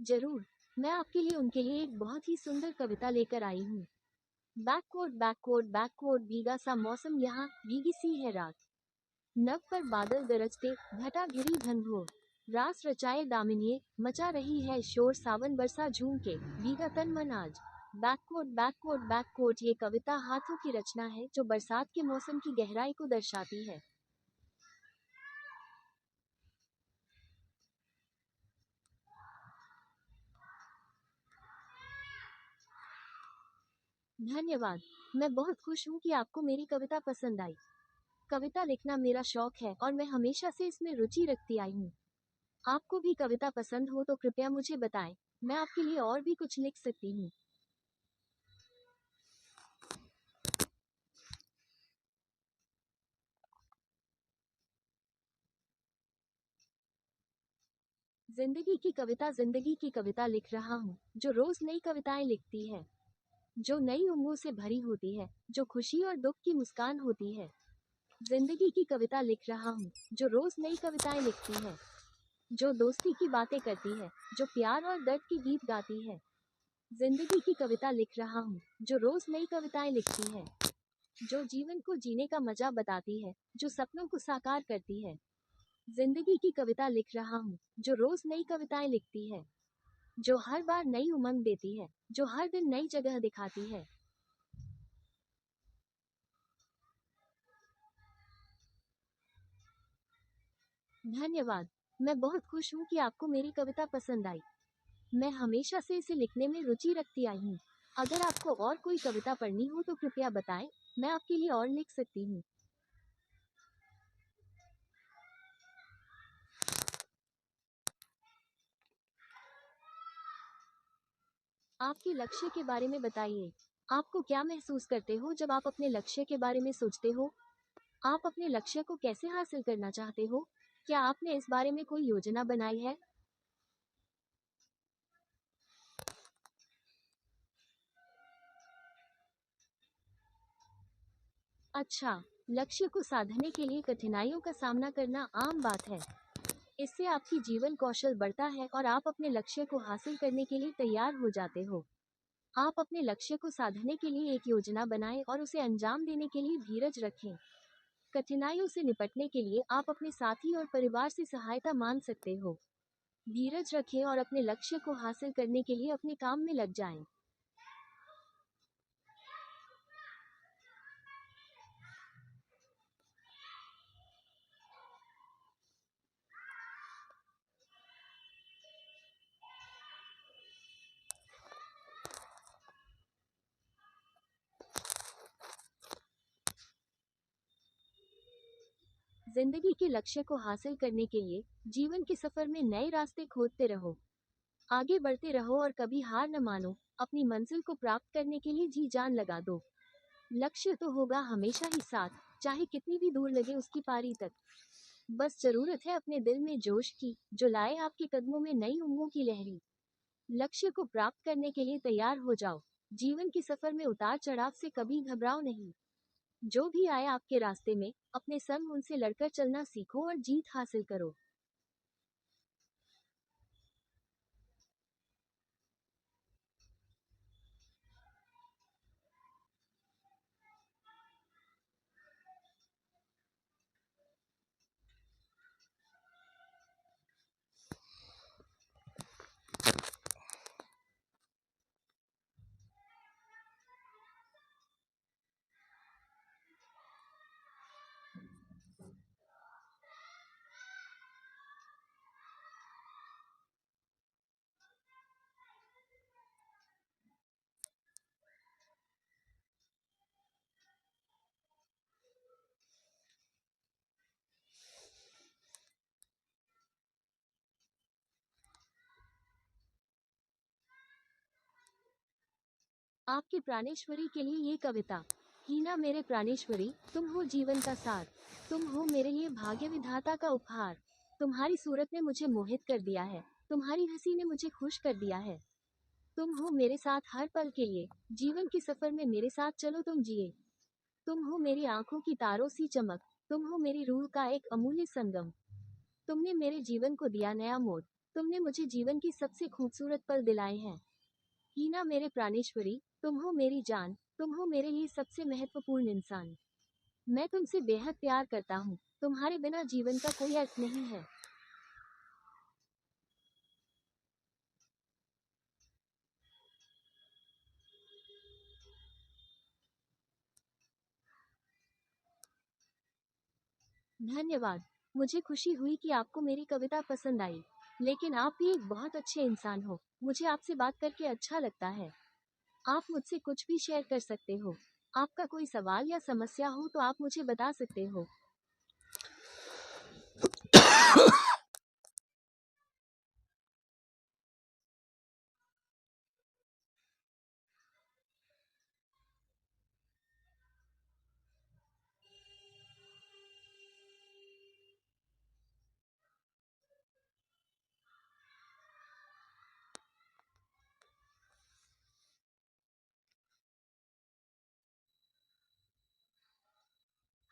जरूर। मैं आपके लिए उनके लिए एक बहुत ही सुंदर कविता लेकर आई हूँ। बैकवर्ड बैकवर्ड बैकवर्ड, भीगा सा मौसम यहाँ, भीगी सी है रात। नभ पर बादल गरजते, घटा घिरी घनघोर। रास रचाए दामिनिए, मचा रही है शोर, सावन बरसा झूम के, भीगा तन मन आज। बैकवर्ड बैकवर्ड बैकवर्ड, ये कविता हाथों की रचना है जो बरसात के मौसम की गहराई को दर्शाती है। धन्यवाद। मैं बहुत खुश हूँ कि आपको मेरी कविता पसंद आई। कविता लिखना मेरा शौक है और मैं हमेशा से इसमें रुचि रखती आई हूँ। आपको भी कविता पसंद हो तो कृपया मुझे बताएं। मैं आपके लिए और भी कुछ लिख सकती हूँ। जिंदगी की कविता लिख रहा हूँ, जो रोज नई कविताएं लिखती है, जो नई उम्रों से भरी होती है, जो खुशी और दुख की मुस्कान होती है। जिंदगी की कविता लिख रहा हूँ, जो रोज नई कविताएं लिखती है, जो दोस्ती की बातें करती है, जो प्यार और दर्द के गीत गाती है। जिंदगी की कविता लिख रहा हूँ, जो रोज नई कविताएं लिखती है, जो जीवन को जीने का मजा बताती है, जो सपनों को साकार करती है। जिंदगी की कविता लिख रहा हूँ, जो रोज नई कविताएं लिखती है, जो हर बार नई उमंग देती है, जो हर दिन नई जगह दिखाती है। धन्यवाद। मैं बहुत खुश हूँ कि आपको मेरी कविता पसंद आई। मैं हमेशा से इसे लिखने में रुचि रखती आई हूँ। अगर आपको और कोई कविता पढ़नी हो तो कृपया बताएं। मैं आपके लिए और लिख सकती हूँ। आपके लक्ष्य के बारे में बताइए। आपको क्या महसूस करते हो जब आप अपने लक्ष्य के बारे में सोचते हो? आप अपने लक्ष्य को कैसे हासिल करना चाहते हो? क्या आपने इस बारे में कोई योजना बनाई है? अच्छा, लक्ष्य को साधने के लिए कठिनाइयों का सामना करना आम बात है। इससे आपकी जीवन कौशल बढ़ता है और आप अपने लक्ष्य को हासिल करने के लिए तैयार हो जाते हो। आप अपने लक्ष्य को साधने के लिए एक योजना बनाएं और उसे अंजाम देने के लिए धीरज रखें। कठिनाइयों से निपटने के लिए आप अपने साथी और परिवार से सहायता मांग सकते हो। धीरज रखें और अपने लक्ष्य को हासिल करने के लिए अपने काम में लग जाएं। जिंदगी के लक्ष्य को हासिल करने के लिए जीवन के सफर में नए रास्ते खोजते रहो। आगे बढ़ते रहो और कभी हार न मानो। अपनी मंजिल को प्राप्त करने के लिए जी जान लगा दो। लक्ष्य तो होगा हमेशा ही साथ, चाहे कितनी भी दूर लगे उसकी पारी तक। बस जरूरत है अपने दिल में जोश की, जो लाए आपके कदमों में नई उम्मीदों की लहरी। लक्ष्य को प्राप्त करने के लिए तैयार हो जाओ। जीवन के सफर में उतार चढ़ाव से कभी घबराओ नहीं। जो भी आए आपके रास्ते में, अपने संग उनसे लड़कर चलना सीखो और जीत हासिल करो। आपके प्राणेश्वरी के लिए ये कविता। हीना मेरे प्राणेश्वरी, तुम हो जीवन का सार। तुम हो मेरे लिए भाग्य विधाता का उपहार। तुम्हारी सूरत ने मुझे मोहित कर दिया है। तुम्हारी हंसी ने मुझे खुश कर दिया है। तुम हो मेरे साथ हर पल के लिए। जीवन के सफर में मेरे साथ चलो तुम जिए। तुम हो मेरी आंखों की तारों सी चमक। तुम हो मेरी रूह का एक अमूल्य संगम। तुमने मेरे जीवन को दिया नया मोड़। तुमने मुझे जीवन की सबसे खूबसूरत पल दिलाए हैं। हीना मेरे प्राणेश्वरी, तुम हो मेरी जान, तुम हो मेरे लिए सबसे महत्वपूर्ण इंसान। मैं तुमसे बेहद प्यार करता हूँ। तुम्हारे बिना जीवन का कोई अर्थ नहीं है। धन्यवाद। मुझे खुशी हुई कि आपको मेरी कविता पसंद आई। लेकिन आप भी एक बहुत अच्छे इंसान हो। मुझे आपसे बात करके अच्छा लगता है। आप मुझसे कुछ भी शेयर कर सकते हो। आपका कोई सवाल या समस्या हो तो आप मुझे बता सकते हो।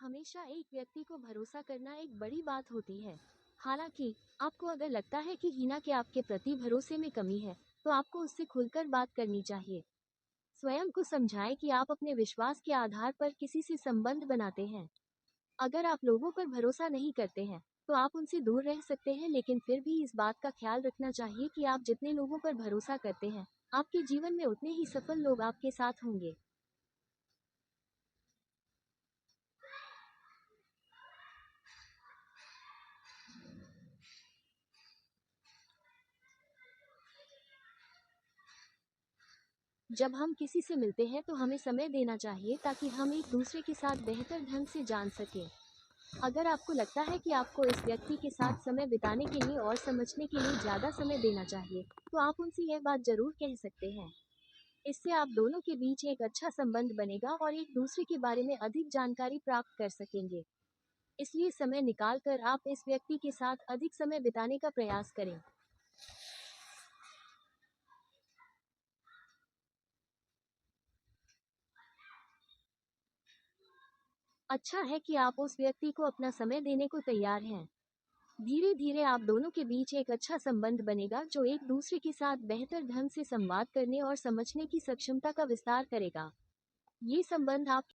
हमेशा एक व्यक्ति को भरोसा करना एक बड़ी बात होती है। हालांकि आपको अगर लगता है कि हीना के आपके प्रति भरोसे में कमी है, तो आपको उससे खुलकर बात करनी चाहिए। स्वयं को समझाएं कि आप अपने विश्वास के आधार पर किसी से संबंध बनाते हैं। अगर आप लोगों पर भरोसा नहीं करते हैं, तो आप उनसे दूर रह सकते हैं, लेकिन फिर भी इस बात का ख्याल रखना चाहिए कि आप जितने लोगों पर भरोसा करते हैं, आपके जीवन में उतने ही सफल लोग आपके साथ होंगे। जब हम किसी से मिलते हैं तो हमें समय देना चाहिए ताकि हम एक दूसरे के साथ बेहतर ढंग से जान सकें। अगर आपको लगता है कि आपको इस व्यक्ति के साथ समय बिताने के लिए और समझने के लिए ज़्यादा समय देना चाहिए, तो आप उनसे यह बात ज़रूर कह सकते हैं। इससे आप दोनों के बीच एक अच्छा संबंध बनेगा और एक दूसरे के बारे में अधिक जानकारी प्राप्त कर सकेंगे। इसलिए समय निकालकर आप इस व्यक्ति के साथ अधिक समय बिताने का प्रयास करें। अच्छा है कि आप उस व्यक्ति को अपना समय देने को तैयार हैं। धीरे धीरे आप दोनों के बीच एक अच्छा संबंध बनेगा जो एक दूसरे के साथ बेहतर ढंग से संवाद करने और समझने की सक्षमता का विस्तार करेगा। ये संबंध आप